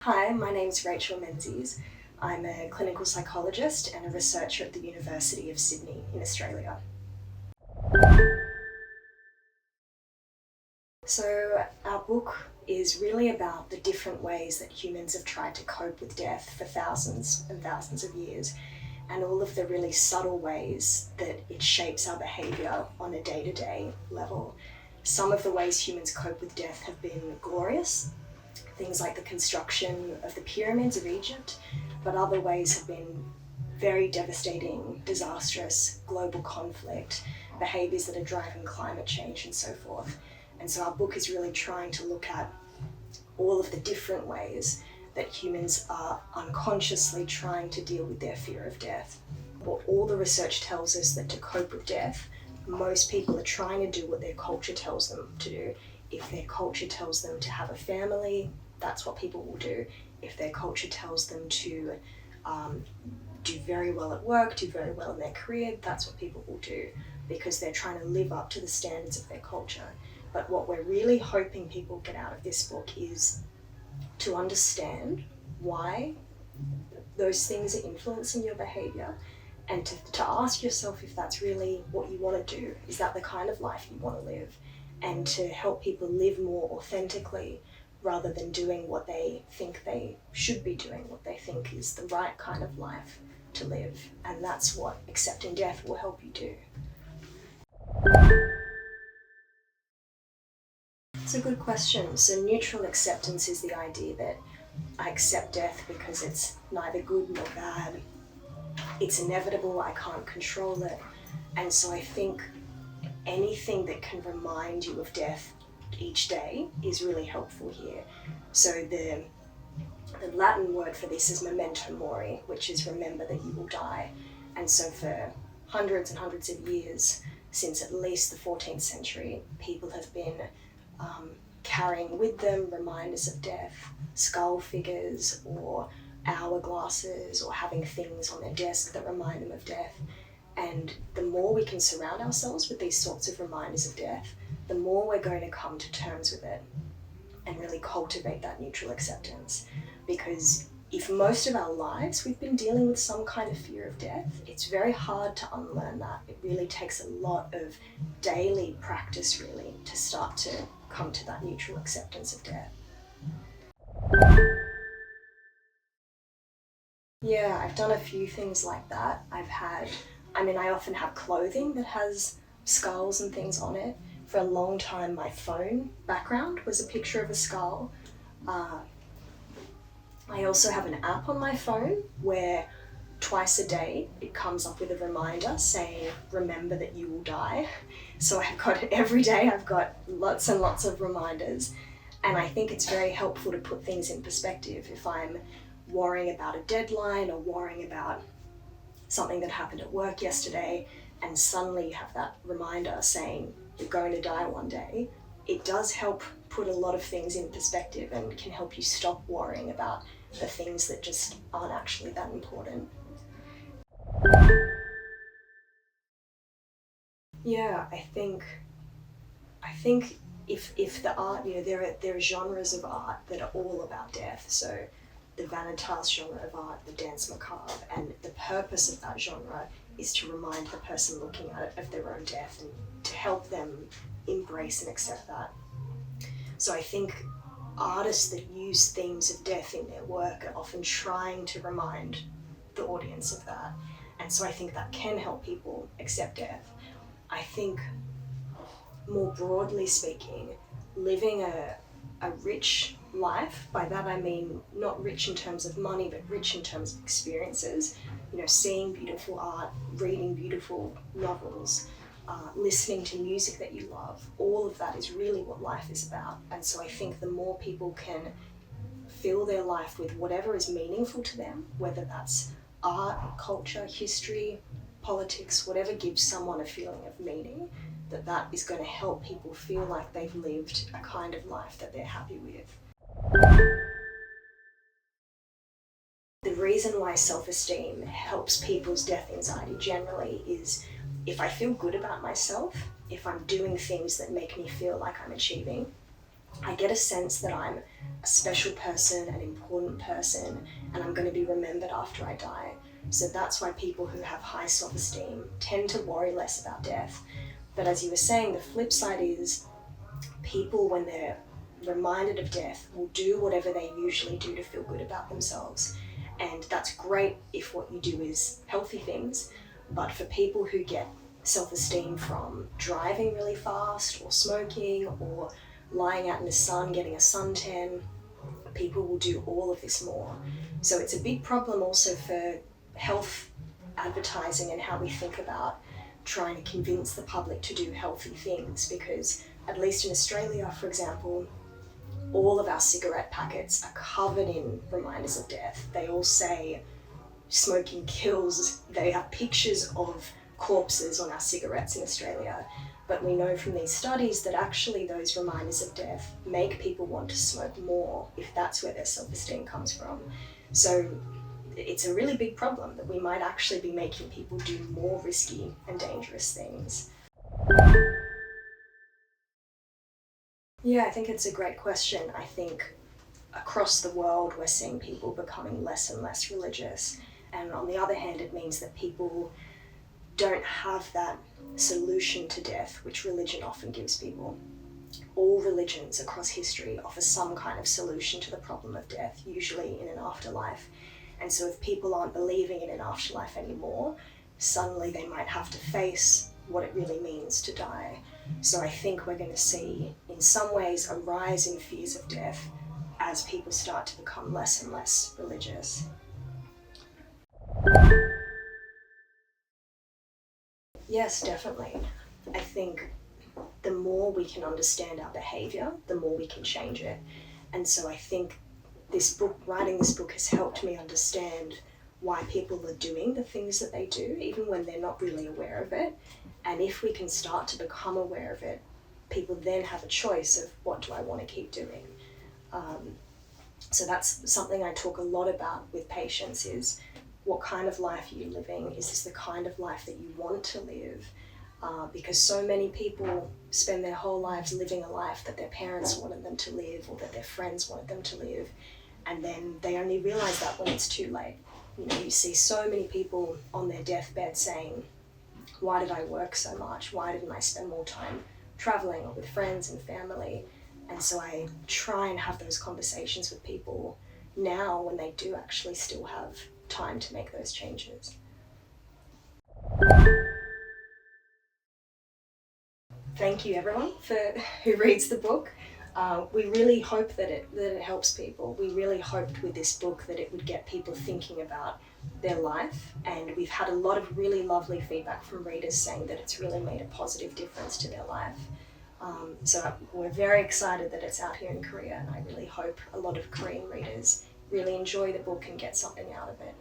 Hi, my name's Rachel Menzies. I'm a clinical psychologist and a researcher at the University of Sydney in Australia. So our book is really about the different ways that humans have tried to cope with death for thousands and thousands of years, and all of the really subtle ways that it shapes our behaviour on a day-to-day level. Some of the ways humans cope with death have been glorious, things like the construction of the pyramids of Egypt, but other ways have been very devastating, disastrous, global conflict, behaviours that are driving climate change and so forth. And so our book is really trying to look at all of the different ways that humans are unconsciously trying to deal with their fear of death. But all the research tells us that to cope with death, most people are trying to do what their culture tells them to do. If their culture tells them to have a family, that's what people will do. If their culture tells them to do very well at work, do very well in their career, that's what people will do, because they're trying to live up to the standards of their culture. But what we're really hoping people get out of this book is to understand why those things are influencing your behaviour, and to ask yourself if that's really what you want to do. Is that the kind of life you want to live? And to help people live more authentically rather than doing what they think they should be doing, what they think is the right kind of life to live. And that's what accepting death will help you do. It's a good question. So neutral acceptance is the idea that I accept death because it's neither good nor bad. It's inevitable, I can't control it. And so I think anything that can remind you of death each day is really helpful here. So the Latin word for this is memento mori, which is remember that you will die. And so for hundreds and hundreds of years, since at least the 14th century, people have been carrying with them reminders of death, skull figures or hourglasses, or having things on their desk that remind them of death. And the more we can surround ourselves with these sorts of reminders of death, the more we're going to come to terms with it and really cultivate that neutral acceptance. Because if most of our lives we've been dealing with some kind of fear of death, it's very hard to unlearn that. It really takes a lot of daily practice, really, to start to come to that neutral acceptance of death. Yeah, I've done a few things like that. I often have clothing that has skulls and things on it. For a long time, my phone background was a picture of a skull. I also have an app on my phone where twice a day it comes up with a reminder saying, remember that you will die. So I've got it every day. I've got lots and lots of reminders. And I think it's very helpful to put things in perspective. If I'm worrying about a deadline or worrying about something that happened at work yesterday, and suddenly you have that reminder saying you're going to die one day, it does help put a lot of things in perspective and can help you stop worrying about the things that just aren't actually that important. Yeah, I think if the art, there are genres of art that are all about death. So the Vanitas genre of art, the dance macabre, and the purpose of that genre is to remind the person looking at it of their own death and to help them embrace and accept that. So I think artists that use themes of death in their work are often trying to remind the audience of that. And so I think that can help people accept death. I think, more broadly speaking, living a rich life, by that I mean not rich in terms of money, but rich in terms of experiences, seeing beautiful art, reading beautiful novels, listening to music that you love, all of that is really what life is about. And so I think the more people can fill their life with whatever is meaningful to them, whether that's art, culture, history, politics, whatever gives someone a feeling of meaning, that is going to help people feel like they've lived a kind of life that they're happy with. The reason why self-esteem helps people's death anxiety generally is if I feel good about myself, if I'm doing things that make me feel like I'm achieving, I get a sense that I'm a special person, an important person, and I'm going to be remembered after I die. So that's why people who have high self-esteem tend to worry less about death. But as you were saying, the flip side is people, when they're reminded of death, will do whatever they usually do to feel good about themselves. And that's great if what you do is healthy things, but for people who get self-esteem from driving really fast or smoking or lying out in the sun, getting a suntan, people will do all of this more. So it's a big problem also for health advertising and how we think about trying to convince the public to do healthy things, because at least in Australia, for example, all of our cigarette packets are covered in reminders of death. They all say smoking kills. They have pictures of corpses on our cigarettes in Australia. But we know from these studies that actually those reminders of death make people want to smoke more if that's where their self-esteem comes from. So it's a really big problem that we might actually be making people do more risky and dangerous things. Yeah, I think it's a great question. I think across the world we're seeing people becoming less and less religious. And on the other hand, it means that people don't have that solution to death, which religion often gives people. All religions across history offer some kind of solution to the problem of death, usually in an afterlife. And so if people aren't believing in an afterlife anymore, suddenly they might have to face what it really means to die. So I think we're going to see, in some ways, a rise in fears of death as people start to become less and less religious. Yes, definitely. I think the more we can understand our behaviour, the more we can change it. And so I think writing this book has helped me understand why people are doing the things that they do, even when they're not really aware of it. And if we can start to become aware of it, people then have a choice of what do I want to keep doing. So that's something I talk a lot about with patients, is what kind of life are you living? Is this the kind of life that you want to live? Because so many people spend their whole lives living a life that their parents wanted them to live or that their friends wanted them to live. And then they only realize that when it's too late. You know, you see so many people on their deathbed saying, why did I work so much? Why didn't I spend more time traveling or with friends and family? And so I try and have those conversations with people now when they do actually still have time to make those changes. Thank you everyone who reads the book. We really hope that it helps people. We really hoped with this book that it would get people thinking about their life, and we've had a lot of really lovely feedback from readers saying that it's really made a positive difference to their life. So we're very excited that it's out here in Korea, and I really hope a lot of Korean readers really enjoy the book and get something out of it.